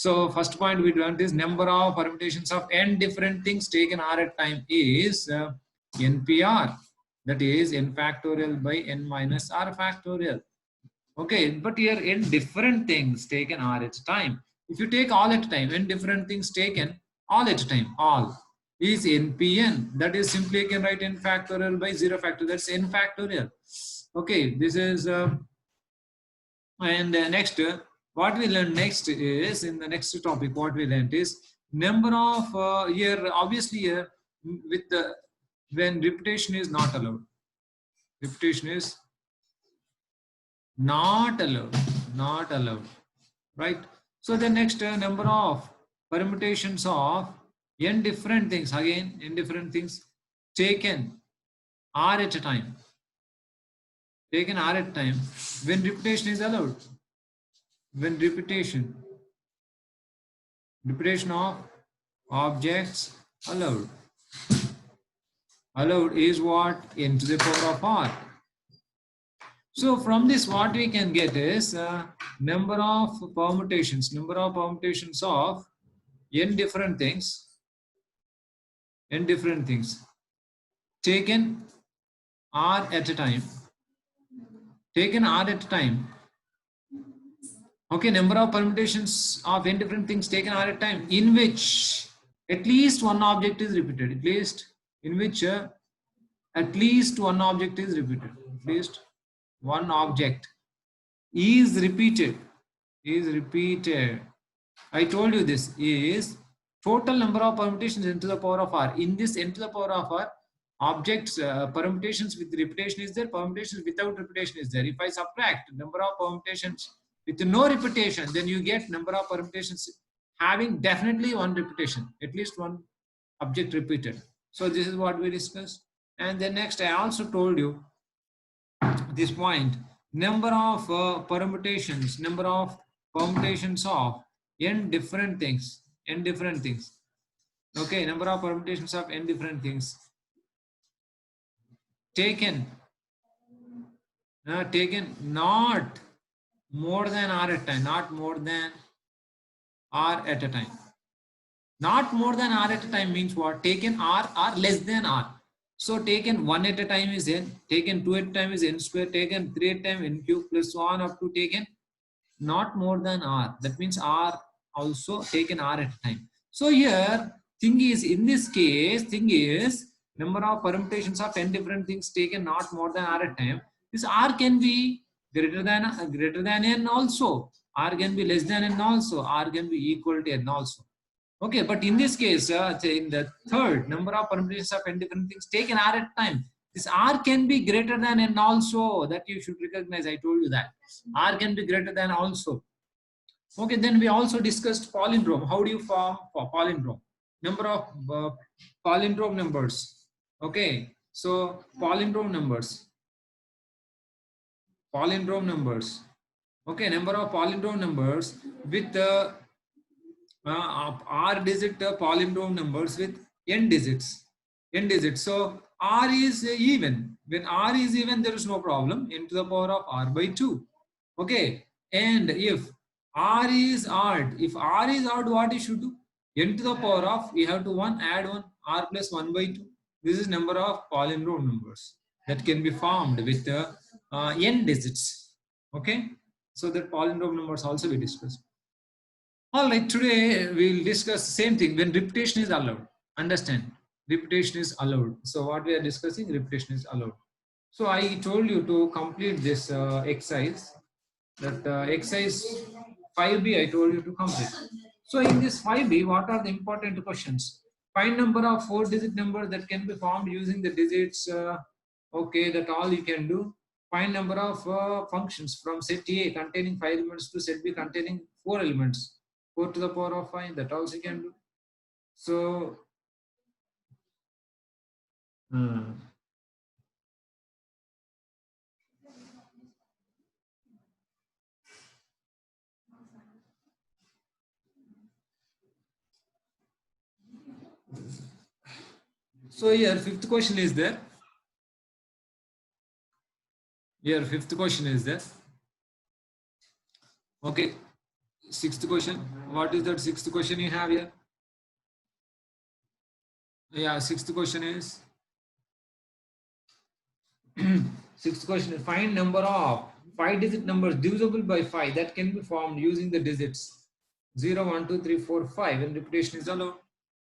So first point we learned is number of permutations of n different things taken r at time is NPR. That is n factorial by n minus r factorial. Okay, but here n different things taken r at time. If you take all at time, n different things taken all at time, all is npn. That is simply you can write n factorial by 0 factorial. That's n factorial. Okay, this is and next what we learn next is in the next topic. What we learned is number of here obviously here with the when repetition is not allowed. Repetition is not allowed, right? So the next number of permutations of n different things, again n different things taken r at a time, when repetition is allowed, when repetition of objects allowed is what? N to the power of r. So from this what we can get is number of permutations of n different things taken r at a time, okay, number of permutations of n different things taken r at a time in which at least one object is repeated, at least one object is repeated, at least one object is repeated. I told you this is total number of permutations n to the power of r. In this n to the power of r, objects permutations with repetition is there, permutations without repetition is there. If I subtract number of permutations with no repetition, then you get number of permutations having definitely one repetition, at least one object repeated. So this is what we discussed. And then next I also told you this point, number of permutations of n different things, okay, number of permutations of n different things taken not more than r at a time, not more than r at a time. Not more than r at a time means what? Taken r or less than r. So taken 1 at a time is n, taken 2 at a time is n square, taken 3 at a time n cube plus so on up to taken not more than r. That means r also taken r at a time. So here thing is, in this case, number of permutations of n different things taken not more than r at a time. This r can be greater than n also. R can be less than n also. R can be equal to n also. Okay, but in this case, in the third, number of permutations of n different things taken r at a time. This r can be greater than n also. That you should recognize. I told you that r can be greater than also. Okay, then we also discussed palindrome. How do you form for palindrome? Number of palindrome numbers. Okay, so palindrome numbers. Okay, number of palindrome numbers with the r digit palindrome numbers with n digits. So r is even. When r is even, there is no problem. N to the power of r by 2. Okay, and if r is odd, what you should do? N to the power of, we have to 1 add 1, r plus 1 by 2. This is number of palindrome numbers that can be formed with n digits. Okay, so that palindrome numbers also we discussed. All right, today we will discuss the same thing when repetition is allowed. Understand, repetition is allowed. So what we are discussing, repetition is allowed. So I told you to complete this exercise. That exercise 5B I told you to complete. So in this 5B, what are the important questions? Find number of 4-digit numbers that can be formed using the digits. Okay, that all you can do. Find number of functions from set A containing 5 elements to set B containing 4 elements. 4 to the power of 5, that also you can do. So so here fifth question is there. Okay, sixth question. What is that sixth question you have here? Yeah, sixth question is sixth question is find number of 5-digit numbers divisible by 5 that can be formed using the digits 0, 1, 2, 3, 4, 5 and repetition is allowed.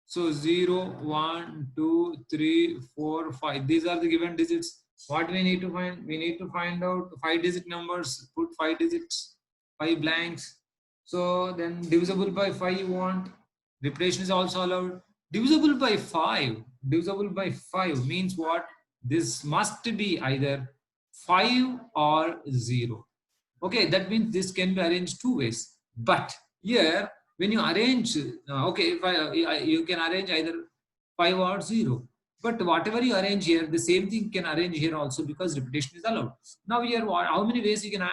So 0, 1, 2, 3, 4, 5. These are the given digits. What we need to find? We need to find out 5-digit numbers. Put 5 digits, 5 blanks. So then divisible by 5 you want. Repetition is also allowed. Divisible by 5. Divisible by 5 means what? This must be either 5 or 0. Okay, that means this can be arranged two ways. But here, when you arrange, okay, you can arrange either 5 or 0. But whatever you arrange here, the same thing can arrange here also because repetition is allowed. Now here, how many ways you can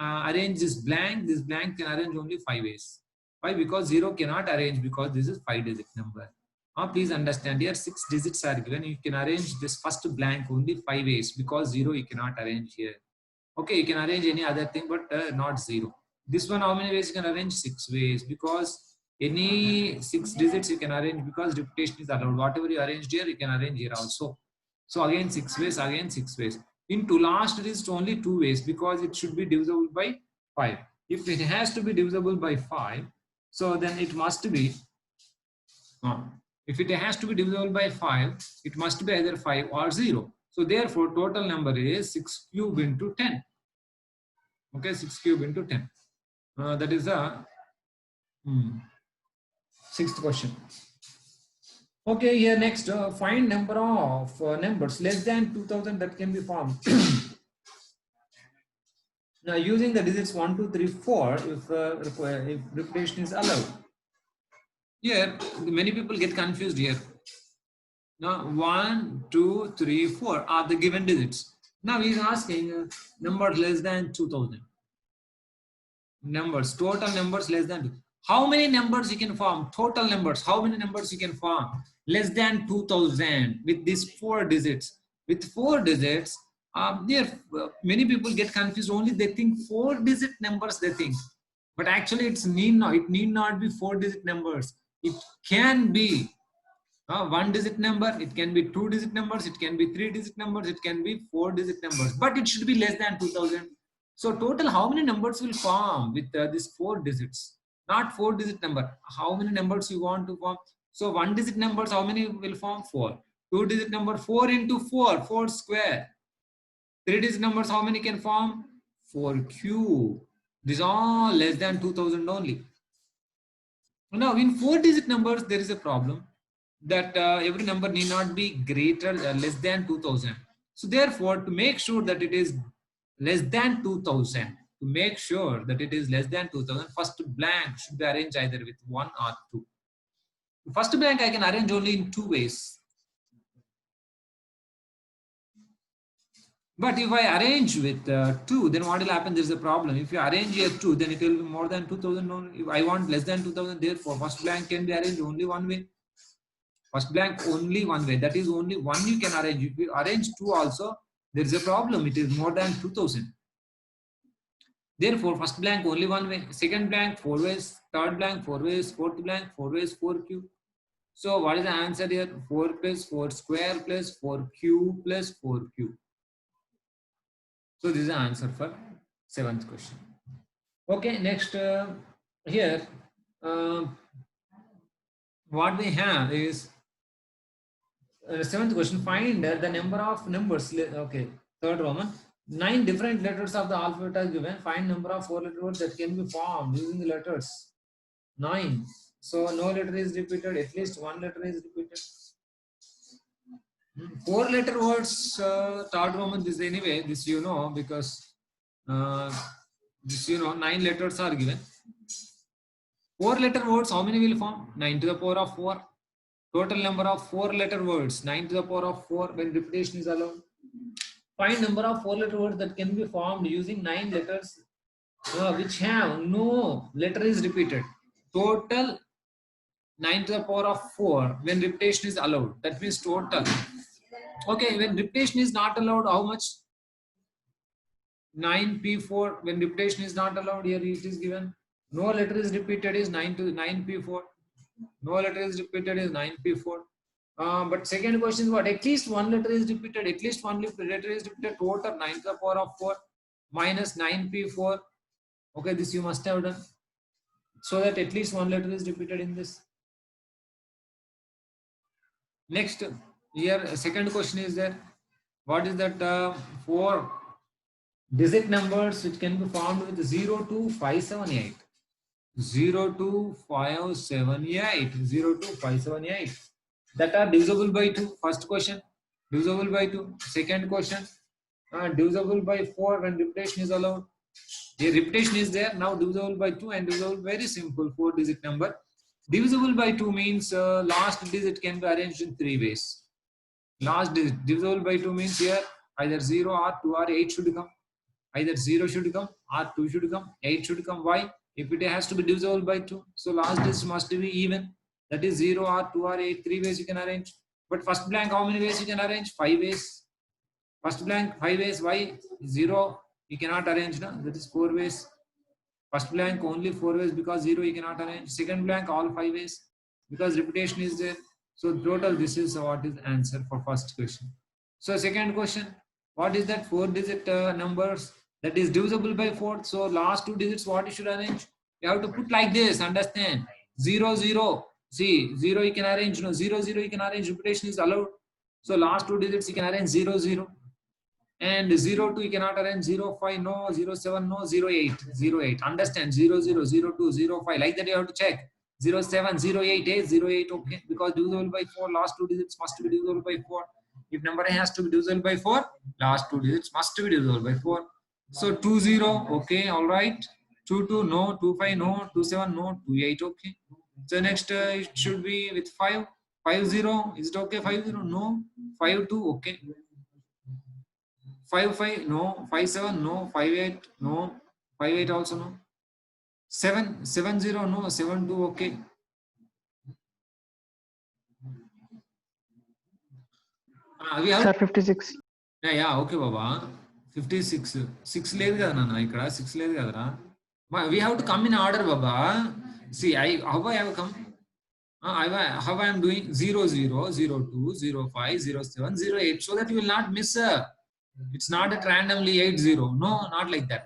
arrange this blank? This blank can arrange only 5 ways. Why? Because 0 cannot arrange because this is 5-digit number. Now please understand here 6 digits are given. You can arrange this first blank only 5 ways because 0 you cannot arrange here. Okay, you can arrange any other thing, but not 0. This one, how many ways you can arrange? 6 ways because any 6 digits you can arrange because repetition is allowed. Whatever you arranged here, you can arrange here also. So again 6 ways, again 6 ways. Into last it is only 2 ways because it should be divisible by 5. If it has to be divisible by 5, so then it must be if it has to be divisible by 5, it must be either 5 or 0. So therefore, total number is 6 cube into 10. Okay, 6 cube into 10. That is the sixth question. Okay, here next, find number of numbers less than 2000 that can be formed. Now, using the digits 1, 2, 3, 4, if repetition is allowed. Here, many people get confused here. Now, 1, 2, 3, 4 are the given digits. Now, he is asking numbers less than 2000. Numbers, total numbers less than. How many numbers you can form? Total numbers, how many numbers you can form? Less than 2000 with these 4 digits. With 4 digits, many people get confused. Only they think 4-digit numbers they think. But actually, it need not be 4-digit numbers. It can be 1-digit number, it can be 2-digit numbers, it can be 3-digit numbers, it can be 4-digit numbers, but it should be less than 2000. So total, how many numbers will form with these 4 digits? Not 4-digit number. How many numbers you want to form? So 1-digit numbers, how many will form? 4. 2-digit number, 4 into 4, 4 square. 3-digit numbers, how many can form? 4 cube. These are less than 2000 only. Now in 4-digit numbers, there is a problem that every number need not be greater less than 2000. So therefore, to make sure that it is less than 2000, to make sure that it is less than 2000, first blank should be arranged either with 1 or 2. First blank I can arrange only in 2 ways. But if I arrange with 2, then what will happen? There is a problem. If you arrange here 2, then it will be more than 2000 only. If I want less than 2000, therefore first blank can be arranged only one way. First blank only one way. That is only one you can arrange. If you arrange 2 also, there is a problem. It is more than 2000. Therefore, first blank only one way. Second blank 4 ways. Third blank 4 ways. Fourth blank 4 ways. 4 cube. So what is the answer here? 4 plus 4 square plus 4 cube plus 4 cube. So this is the answer for 7th question. Okay, next here what we have is 7th question. Find the number of numbers. Okay, third Roman. 9 different letters of the alphabet are given. Find number of 4-letter words that can be formed using the letters. 9. So no letter is repeated. At least 1 letter is repeated. 4-letter words. Third Roman. This anyway. This you know because this 9 letters are given. 4-letter words. How many will form? 9 to the power of 4. Total number of 4-letter words, 9 to the power of 4 when repetition is allowed. Find number of 4-letter words that can be formed using 9 letters which have no letter is repeated. Total 9 to the power of 4 when repetition is allowed. That means total. Okay, when repetition is not allowed, how much? 9p4 when repetition is not allowed, here it is given No letter is repeated is 9p4. No letter is repeated is 9p4. But second question is what? At least one letter is repeated. At least one letter is repeated. Total 9 to the power of 4 minus 9p4. Okay, this you must have done. So that at least one letter is repeated in this. Next, here second question is there. What is that? 4 digit numbers which can be formed with 0 to 578. 0 to 578. 0 to 578. That are divisible by 2. First question, divisible by 2. Second question, divisible by 4 when repetition is allowed. The repetition is there, now divisible by 2 and divisible, very simple, 4 digit number. Divisible by 2 means last digit can be arranged in 3 ways. Last digit, divisible by 2 means here either 0 or 2 or 8 should come. Either 0 should come or 2 should come, 8 should come. Why? If it has to be divisible by 2, so last digit must be even. That is 0 or 2 or 8, 3 ways you can arrange. But first blank, how many ways you can arrange? 5 ways. First blank, 5 ways. Why? 0 you cannot arrange, no? That is 4 ways. First blank only 4 ways because 0 you cannot arrange. Second blank all 5 ways because repetition is there. So total this is what is the answer for first question. So second question, what is that 4 digit numbers that is divisible by 4? So last 2 digits what you should arrange? You have to put like this, understand? 0 0. See, 0 you can arrange, no, 0 0 you can arrange, repetition is allowed. So last 2 digits you can arrange 0 0. And 0 2 you cannot arrange, 0 5 no, 0 7 no, 0 8 0 8. Understand? 0 0 0 2 0 5, like that you have to check. 0 7 0 8 8 0 8. Okay, because divisible by 4, last 2 digits must be divisible by 4. If number has to be divisible by 4, last 2 digits must be divisible by 4. So 2 0. Okay, all right. 2 2 no, 2 5 no, 2 7 no, 2 8. Okay. So next it should be with 5 5 0. Is it okay? 5 0 no, 5 2. Okay. 5 5 no, 5 7 no, 5 8 no, 5 8 also no, 7 7 0 no, 7 2. Okay. We have Sir, 56. yeah, okay baba, 56 6 లేదు కదా నాన్న, ఇక్కడ 6 లేదు కదరా. We have to come in order baba. See, how I have come, how I am doing 0 0 0 2 0 5 0 7 0 8, so that you will not miss. It's not at randomly 8 0, no, not like that.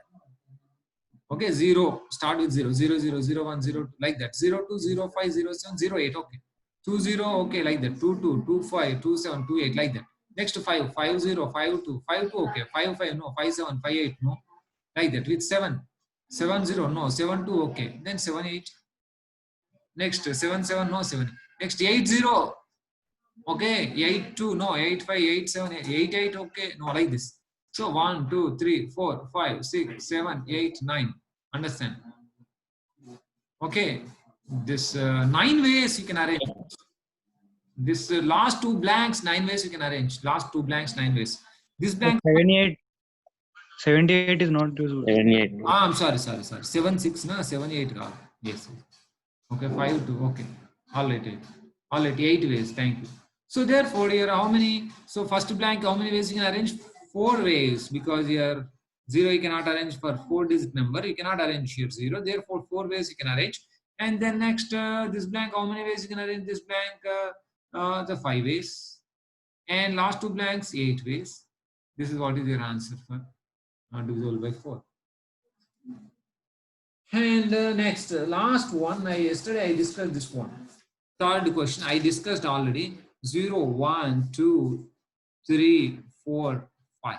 Okay, 0, start with 0 0 0 0 1 0 2, like that. 0 2 0 5 0 7 0 8. Okay, 2 0. Okay, like that. 2 2 2 5 2 7 2 8, like that. Next 5 5 0 5 2 5 2. Okay, 5 5 no, 5 7 5 8 no, like that. With 7 7 0 no, 7 2. Okay, then 7 8. Next 7 7 no, 7. Next 8 0. Okay, 8 2 no, 8 5 8 7 8 8. Okay, no, like this. So 1 2 3 4 5 6 7 8 9. Understand? Okay, this 9 ways you can arrange. This last 2 blanks 9 ways you can arrange. Last 2 blanks 9 ways. This blank 78 is not usable. 78. I'm sorry 7 6 no, 7 8 God. Yes. Okay, 5 2. Okay, all right 8. All right, 8 ways. Thank you. So therefore here how many? So first blank how many ways you can arrange? 4 ways, because here 0 you cannot arrange for 4 digit number, you cannot arrange here 0, therefore 4 ways you can arrange. And then next this blank how many ways you can arrange? This blank the 5 ways, and last 2 blanks 8 ways. This is what is your answer for divisible by 4. And next last one, yesterday I discussed this one. Third question I discussed already. 0 1 2 3 4 5.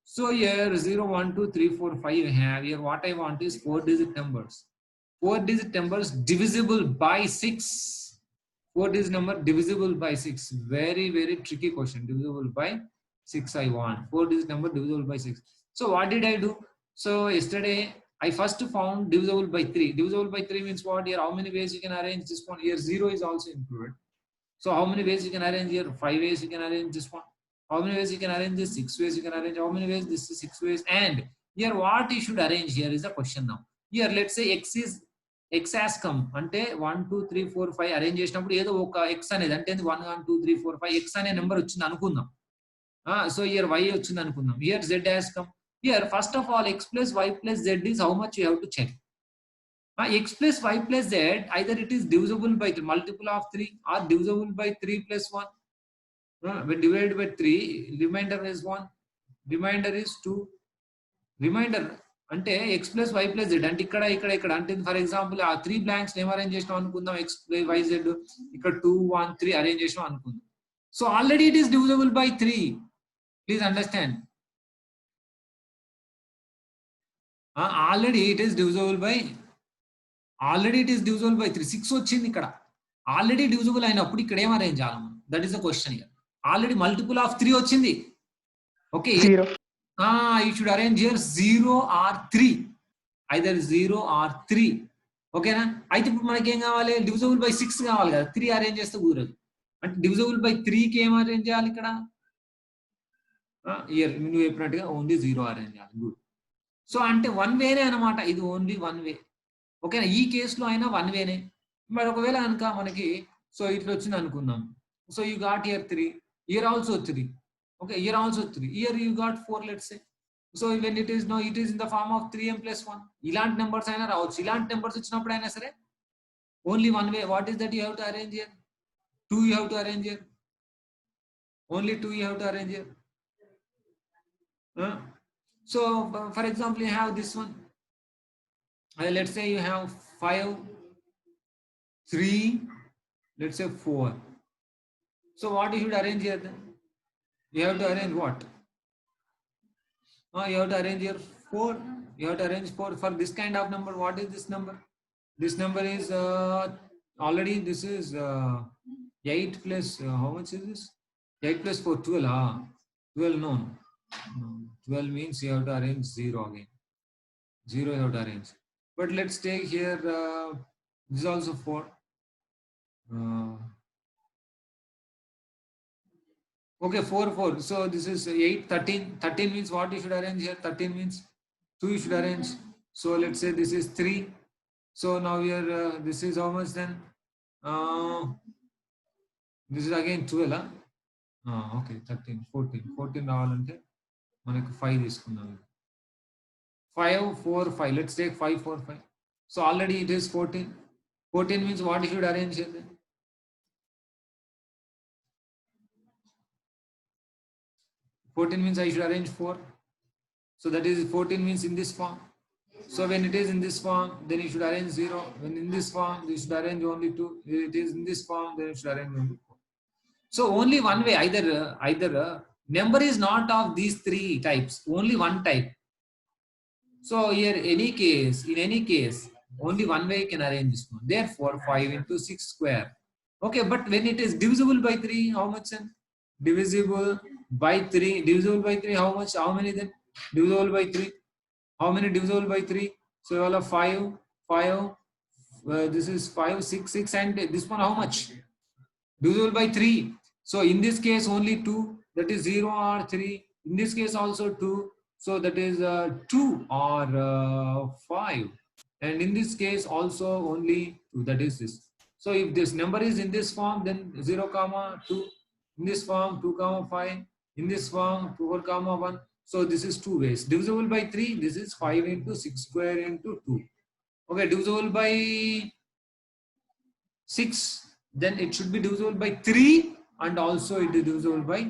So here 0 1 2 3 4 5 I have here. What I want is 4 digit numbers. 4 digit numbers divisible by 6. 4 digit number divisible by 6. Very, very tricky question. Divisible by 6 I want. 4 digit number divisible by 6. So what did I do? So yesterday I first found divisible by 3. Divisible by 3 means what? Here how many ways you can arrange this one? Here 0 is also included. So how many ways you can arrange here? 5 ways you can arrange this one. How many ways you can arrange this? 6 ways you can arrange. How many ways? This is 6 ways. And here what you should arrange here is the question now. Here let's say x has come. Ante 1 2 3 4 5 arrange చేసినప్పుడు ఏదో ఒక x అనేది అంటే 1 1 2 3 4 5 x అనే number వచ్చింది అనుకుందాం. So here y వచ్చింది అనుకుందాం. Here z has come. Here first of all x plus y plus z is how much you have to check. X plus y plus z, either it is divisible by the multiple of 3 or divisible by 3 plus 1. When divided by 3, remainder is 1, remainder is 2. Remainder అంటే x plus y plus z అంటే ఇక్కడ ఇక్కడ ఇక్కడ అంటే for example ఆ 3 blanks ఏం arrange చేసినాం అనుకుందాం, ఎక్స్ వై జెడ్ ఇక్కడ 2 1 3 అరేంజ్ చేసినాం అనుకుందాం. So already it is divisible by 3. Please understand. Already it is divisible by 3. 6 వచ్చింది ఇక్కడ. ఆల్రెడీ డివిజిబుల్ అయినప్పుడు ఇక్కడ ఏం అరేంజ్ చేయాలి మనం? That is the question here. Already multiple of 3 వచ్చింది. Okay, you should arrange here 0 or 3, either 0 or 3. ఓకేనా? అయితే ఇప్పుడు మనకి ఏం కావాలి? డివిజిబుల్ బై 6 కావాలి కదా, 3 అరేంజ్ చేస్తే కుదరదు. అంటే డివిజిబుల్ బై 3 కి ఏం అరేంజ్ చేయాలి ఇక్కడ? ఇయర్ నువ్వు చెప్పినట్టుగా ఓన్లీ 0 అరేంజ్ చేయాలి. గుడ్. సో అంటే 1 వేనే అనమాట, ఇది ఓన్లీ 1 వే. ఓకేనా? ఈ కేసులో అయినా 1 వేనే. మరి ఒకవేళ కనుక మనకి సో ఇట్లా వచ్చింది అనుకుందాం. So you got year 3, year also 3. Okay, here also 3. Here you got 4, let's say. So when it is it is in the form of 3m plus 1. ఇలాంటి నెంబర్స్ అయినా రావచ్చు. ఇలాంటి నెంబర్స్ వచ్చినప్పుడు అయినా సరే only 1 way. What is that you have to arrange here? 2 you have to arrange here. Only 2 you have to arrange here. So for example, you have this one. Let's say you have 5, 3, let's say 4. So what you should arrange here then? You have to arrange what? You have to arrange here 4. You have to arrange 4 for this kind of number. What is this number? This number is already this is 8 plus how much is this? 8 plus 4, 12. 12 no. 12 means you have to arrange 0 again. 0 you have to arrange. But let's take here this is also 4. Okay, 4, 4. So this is 8, 13. 13 means what you should arrange here? 13 means 2 you should arrange. So let's say this is 3. So now here this is how much then? This is again 12. Okay, 13, 14. 14 రావాలంటే మనకు 5 తీసుకుందాం. 5, 4, 5. Let's take 5, 4, 5. So already it is 14. 14 means what you should arrange here then? 14 means I should arrange 4. So that is 14 means in this form. So when it is in this form, then you should arrange 0. When in this form, you should arrange only 2. If it is in this form, then you should arrange only 4. So only one way. Either number is not of these 3 types. Only one type. So here in any case, only one way you can arrange this one. Therefore, 5 into 6 square. Okay, but when it is divisible by 3, how much then? Divisible by 3. Divisible by 3, how much? How many then? Divisible by 3. How many divisible by 3? So you all have 5, 5. This is 5, 6, 6, and this one how much? Divisible by 3. So in this case only 2. That is 0 or 3. In this case also 2. So that is 2 or 5. And in this case also only 2. That is this. So if this number is in this form, then 0, 2. In this form 2, 5. In this form 4, 1. So this is 2 ways. Divisible by 3. This is 5 into 6 square into 2. Okay, divisible by 6. Then it should be divisible by 3, and also it is divisible by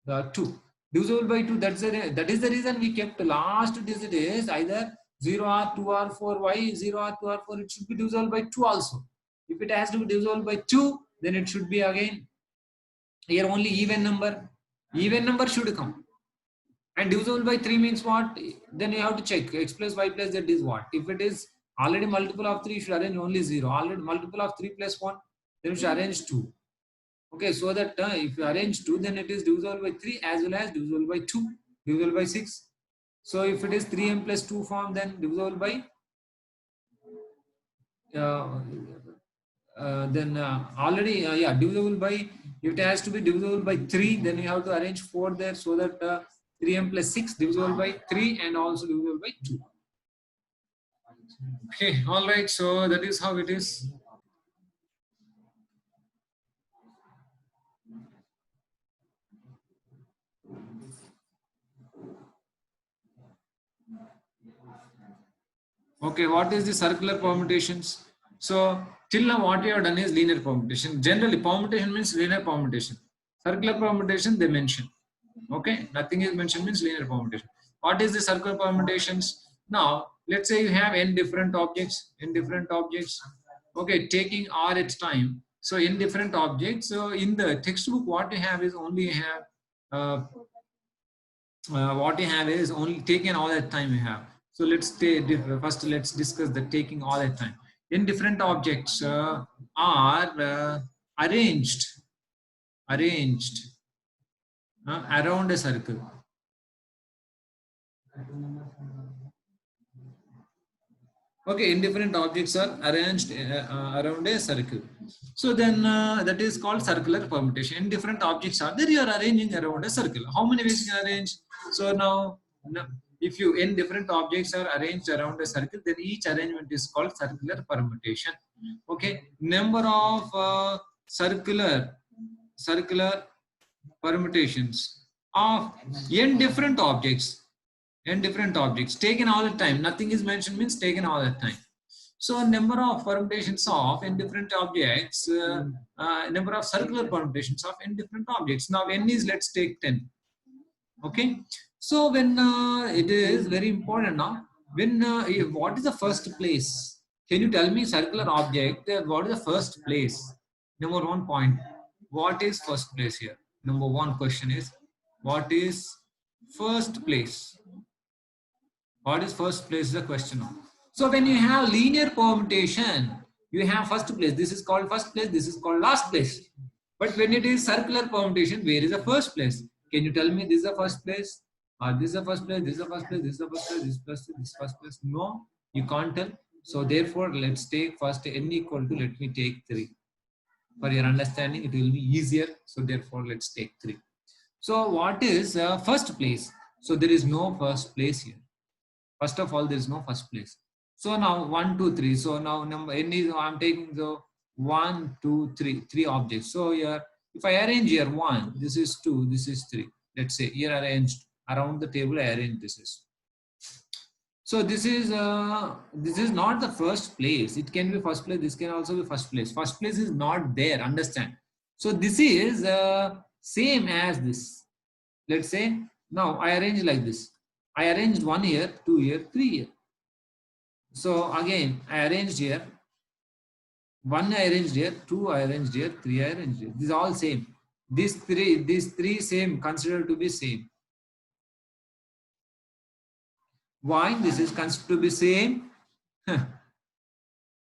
2. Divisible by 2. That is the reason we kept the last digit is either 0 or 2 or 4. Why 0 or 2 or 4? It should be divisible by 2 also. If it has to be divisible by 2, then it should be again here only even number. Even number should come. And divisible by 3 means what? Then you have to check x plus y plus z is what? If it is already multiple of 3, you should arrange only 0. Already multiple of 3 plus 1, then you should arrange 2. Okay, so that if you arrange 2, then it is divisible by 3 as well as divisible by 2, divisible by 6. So if it is 3m plus 2 form, then divisible by already divisible by, if it has to be divisible by 3, then you have to arrange 4 there, so that 3m plus 6 divisible by 3 and also divisible by 2. Okay, all right, so that is how it is. Okay, what is the circular permutations? So till now what we have done is linear permutation. Generally permutation means linear permutation. Circular permutation they mention. Okay, nothing is mentioned means linear permutation. What is the circular permutations? Now let's say you have n different objects, okay, taking r its time. So in different objects, so in the textbook what you have is only have uh, what you have is only taken all that time you have. So first let's discuss the taking all that time. In different objects are arranged around a circle. Okay, indifferent objects are arranged around a circle. So then that is called circular permutation. Indifferent objects are there, you are arranging around a circle. How many ways you can arrange? So now, if you indifferent objects are arranged around a circle, then each arrangement is called circular permutation. Okay, number of circular permutations of n different objects taken all the time. Nothing is mentioned means taken all the time. So number of permutations of n different objects, number of circular permutations of n different objects. Now n is, let's take 10. Okay. So when it is very important now, when what is the first place? Can you tell me circular object? What is the first place? Number one point. What is first place here? Number one question is, what is first place? What is first place is the question. So when you have linear permutation, you have first place. This is called first place. This is called last place. But when it is circular permutation, where is the first place? Can you tell me this is the first place? Or this is the first place, this is the first place, this is the first place, this is first place, this is first place? No, you can't tell. So therefore, let's take first n equal to, let me take 3. For your understanding, it will be easier. So therefore, let's take 3. So what is first place? So there is no first place here. First of all, there is no first place. So now 1, 2, 3. So now number n is, I'm taking the 1, 2, 3, 3 objects. So here, if I arrange here 1, this is 2, this is 3. Let's say here arranged around the table, I arrange this is. So this is not the first place. It can be first place. This can also be first place. First place is not there. Understand? So this is same as this. Let's say now I arrange like this. I arranged 1 here, 2 here, 3 here. So again, I arranged here. 1 I arranged here, 2 I arranged here, 3 I arranged here. These are all same. These three same, considered to be same. Why this is considered to be same?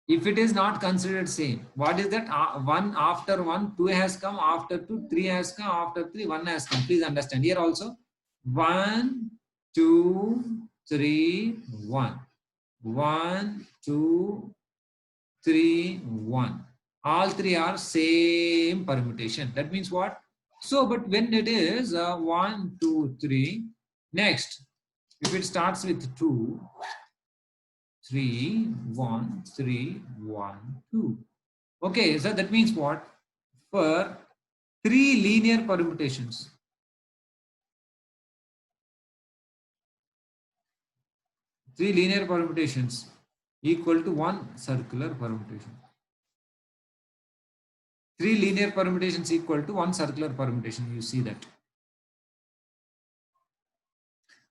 If it is not considered same, what is that? 1 after 1, 2 has come, after 2, 3 has come, after 3, 1 has come. Please understand here also. 1, 2, 3, 1. 1, 2, 3, 1. All three are same permutation. That means what? So, but when it is 1, 2, 3, next, if it starts with 2, 3, 1, 3, 1, 2. Okay, so that means what? For 3 linear permutations, 3 linear permutations equal to 1 circular permutation. 3 linear permutations equal to 1 circular permutation. You see that.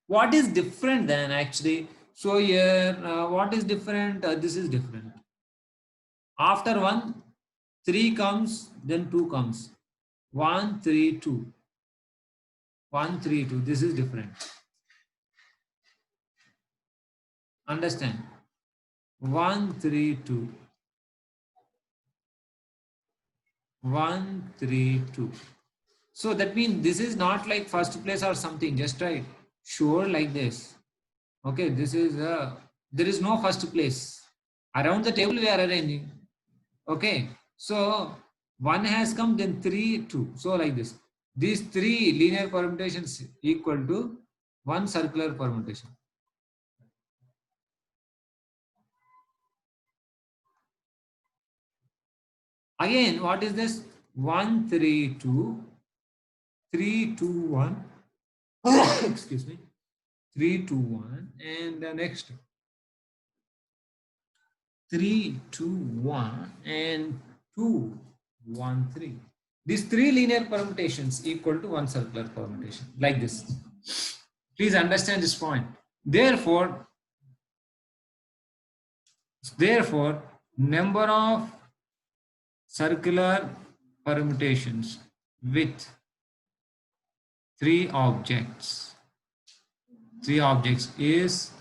What is different then actually? So here, what is different? This is different. After 1, 3 comes, then 2 comes. 1, 3, 2. 1, 3, 2. This is different. Understand? 1, 3, 2. 1, 3, 2. So that means this is not like first place or something. Just write sure like this. Okay, this is there is no first place. Around the table we are arranging. Okay, so 1 has come, then 3, 2. So like this. These 3 linear permutations equal to 1 circular permutation. Again, what is this? 1, 3, 2, 3, 2, 1. Excuse me. 3, 2, 1. And the next 3, 2, 1 and 2, 1, 3. These three linear permutations equal to one circular permutation, like this. Please understand this point. Therefore, number of circular permutations with three objects is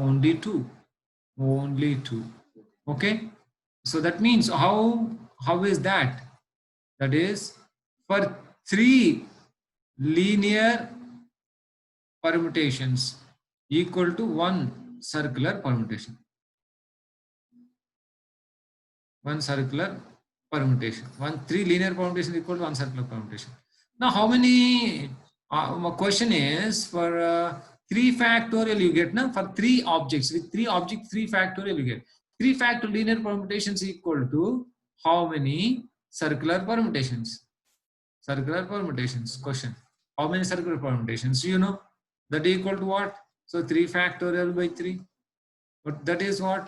only two. Okay, so that means how is that? That is, for three linear permutations equal to one circular permutation. Three linear permutation equal to one circular permutation. Now, how many? Question is, for 3 factorial you get now, for three objects with 3 objects 3 factorial you get 3 factorial linear permutations equal to how many circular permutations? Question. How many circular permutations? You know that equal to what? So 3 factorial by 3. But that is what?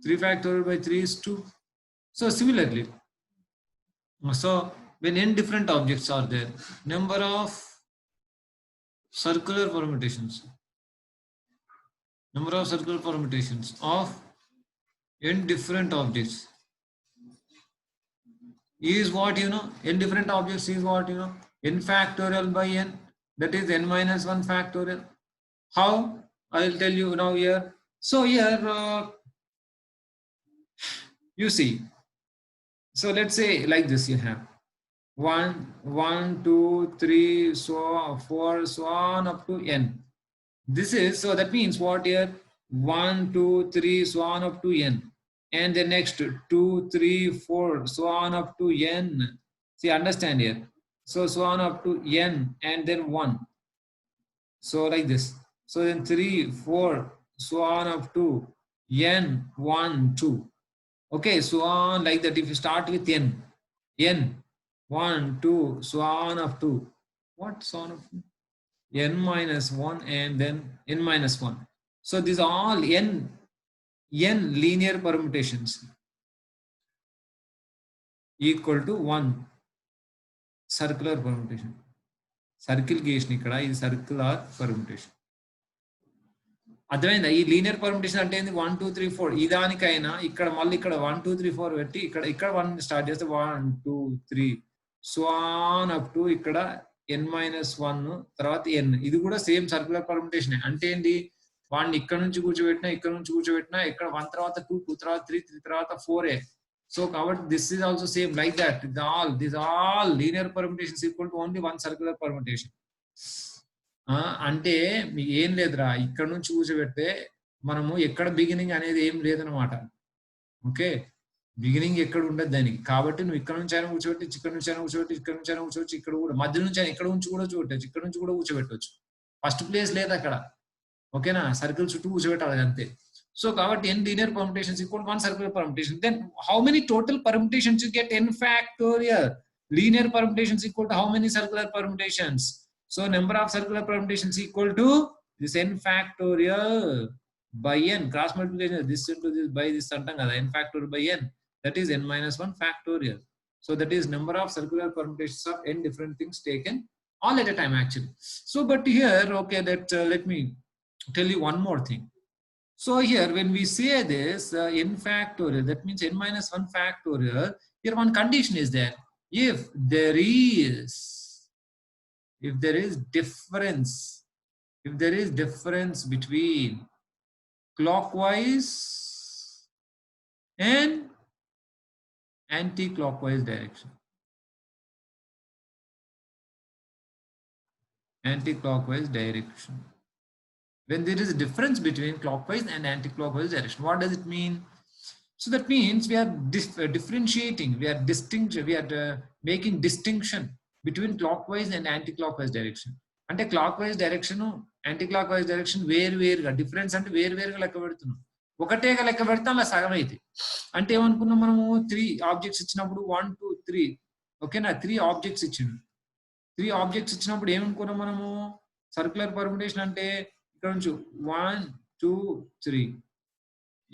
3 factorial by 3 is 2. So similarly, so when n different objects are there, number of circular permutations of n different objects is what, you know? N different objects is what, you know? N factorial by n, that is n minus 1 factorial. How? I'll tell you now here. So here, you see, so let's say like this, you have 1, 2, 3, so 4, so on up to n. This is, so that means what here? 1, 2, 3, so on up to n. And the next 2, 3, 4, so on up to n. See, understand here. So on up to n and then 1. So like this. So then 3, 4, so on up to n, 1, 2. Okay, so on like that. If you start with n, 1, 2, so on up to what? So on up to n minus 1 and then n minus 1. So these are all n linear permutations equal to one circular permutation. Circle gation ikkada is circular permutation. అర్థమైందా? ఈ linear permutation అంటే ఏంది? 1 2 3 4 ఇదానికైనా ఇక్కడ మళ్ళీ ఇక్కడ 1 2 3 4 పెట్టి ఇక్కడ 1 start చేస్తే 1 2 3 సో ఆన్ అప్ టు ఇక్కడ n మైనస్ 1 తర్వాత n. ఇది కూడా సేమ్ సర్క్యులర్ పర్ముటేషన్. అంటే ఏంటి? 1 ఇక్కడ నుంచి కూర్చోబెట్టినా ఇక్కడ 1 తర్వాత 2 తర్వాత 3 తర్వాత 4. సో కాబట్టి this is also same like that. These all linear permutations equal to only one circular permutation. అంటే మీకు ఏం లేదురా, ఇక్కడ నుంచి కూర్చోబెడితే మనము ఎక్కడ బిగినింగ్ అనేది ఏం లేదనమాట. ఓకే, బిగినింగ్ ఎక్కడ ఉండదు దానికి. కాబట్టి నువ్వు ఇక్కడ నుంచి అయినా కూర్చోబెట్టి, ఇక్కడ నుంచి అయినా కూర్చోబెట్టి, ఇక్కడ నుంచి అయినా కూర్చోవచ్చు, ఇక్కడ కూడా మధ్య నుంచి అయినా ఇక్కడ నుంచి కూడా కూర్చోబెట్టచ్చు, ఇక్కడ నుంచి కూడా కూర్చోబెట్టవచ్చు. ఫస్ట్ ప్లేస్ లేదు అక్కడ. ఓకేనా? సర్కిల్ చుట్టూ కూర్చోబెట్టాలి అంతే. సో కాబట్టి n linear permutations equal to one circular permutation. Then how many total permutations you get? n factorial linear permutations equal to how many circular permutations? So number of circular permutations equal to this n factorial by n. Cross multiplication this into this by this antam kada, n factorial by n, that is n minus 1 factorial. So that is number of circular permutations of n different things taken all at a time actually. So but here, okay, that let me tell you one more thing. So here when we say this n factorial, that means n minus 1 factorial, here one condition is there. If there is difference between clockwise and anti-clockwise direction. When there is a difference between clockwise and anti-clockwise direction, what does it mean? So that means we are differentiating, we are making distinction between clockwise and anti-clockwise direction. అంటే clockwise direction, anti-clockwise direction వేరుగా, difference అంటే వేరుగా లెక్క పెడుతున్నాం. ఒకటేగా లెక్క పెడితే అలా సగం అయితే. అంటే ఏమనుకున్నాం మనము? 3 ఆబ్జెక్ట్స్ ఇచ్చినప్పుడు 1 2 3, ఓకేనా? 3 ఆబ్జెక్ట్స్ ఇచ్చినప్పుడు ఏమనుకున్నాం మనము? సర్క్యులర్ పర్ముటేషన్ అంటే ఇక్కడ నుంచి 1 2 3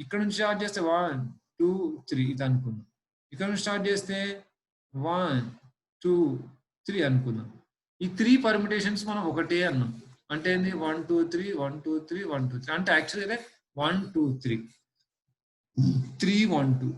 ఇక్కడ నుంచి స్టార్ట్ చేస్తే 1 2 3 ఇది అనుకుందాం. ఇక్కడ నుంచి స్టార్ట్ చేస్తే 1 2 3 అనుకుందాం. ఈ 3 పర్మిటేషన్స్ మనం ఒకటే అన్నాం. అంటే ఏంది 1 2 3 1 2 3 1 2 3 అంటే యాక్చువల్గా 1 2 3 3 1 2